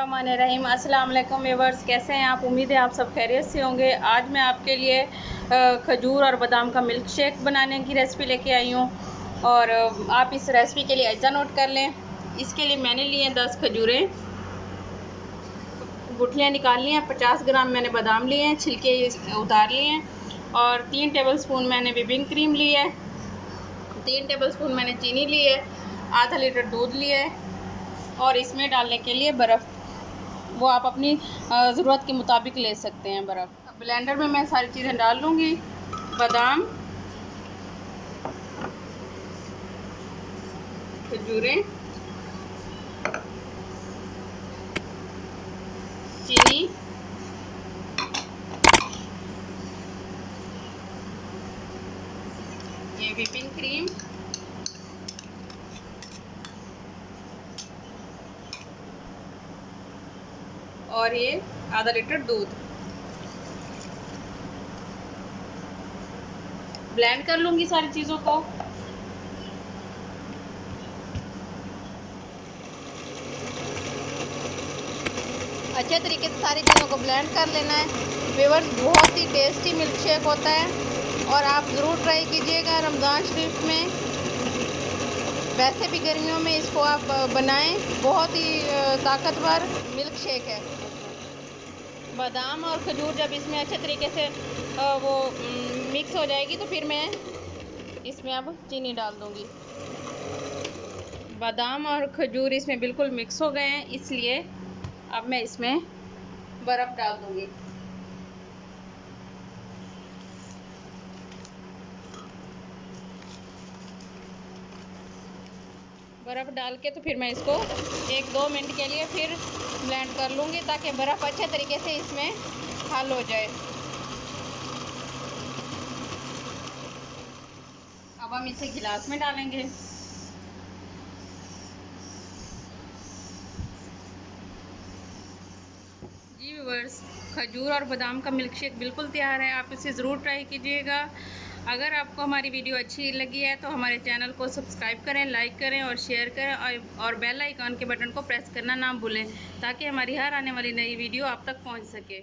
बिस्मिल्लाहिर्रहमानिर्रहीम। अस्सलाम वालेकुम व्यूअर्स, कैसे हैं आप? उम्मीद है आप सब खैरियत से होंगे। आज मैं आपके लिए खजूर और बादाम का मिल्क शेक बनाने की रेसिपी लेके आई हूँ और आप इस रेसिपी के लिए अज्जा नोट कर लें। इसके लिए मैंने लिए हैं 10 खजूरें, गुठलियाँ निकाल ली हैं। 50 ग्राम मैंने बादाम लिए हैं, छिलके उतार लिए हैं। और 3 टेबलस्पून मैंने व्हिपिंग क्रीम ली है, 3 टेबलस्पून मैंने चीनी ली है, आधा लीटर दूध लिया है और इसमें डालने के लिए बर्फ़, वो आप अपनी ज़रूरत के मुताबिक ले सकते हैं बर्फ़। ब्लेंडर में मैं सारी चीज़ें डाल लूँगी। बादाम, खजूरें, चीनी, ये व्हिपिंग क्रीम और ये आधा लीटर दूध। ब्लेंड कर लूँगी सारी चीज़ों को। अच्छे तरीके से सारी चीज़ों को ब्लेंड कर लेना है। व्यूअर्स, बहुत ही टेस्टी मिल्क शेक होता है और आप ज़रूर ट्राई कीजिएगा रमज़ान शरीफ में। वैसे भी गर्मियों में इसको आप बनाएं, बहुत ही ताकतवर मिल्क शेक है। बादाम और खजूर जब इसमें अच्छे तरीके से वो मिक्स हो जाएगी तो फिर मैं इसमें अब चीनी डाल दूँगी। बादाम और खजूर इसमें बिल्कुल मिक्स हो गए हैं, इसलिए अब मैं इसमें बर्फ़ डाल दूँगी। बर्फ़ डाल के तो फिर मैं इसको 1-2 मिनट के लिए फिर ब्लेंड कर लूँगी ताकि बर्फ़ अच्छे तरीके से इसमें हल हो जाए। अब हम इसे गिलास में डालेंगे। जी व्यूअर्स, खजूर और बादाम का मिल्क शेक बिल्कुल तैयार है। आप इसे ज़रूर ट्राई कीजिएगा। अगर आपको हमारी वीडियो अच्छी लगी है तो हमारे चैनल को सब्सक्राइब करें, लाइक करें और शेयर करें और बेल आइकन के बटन को प्रेस करना ना भूलें ताकि हमारी हर आने वाली नई वीडियो आप तक पहुंच सके।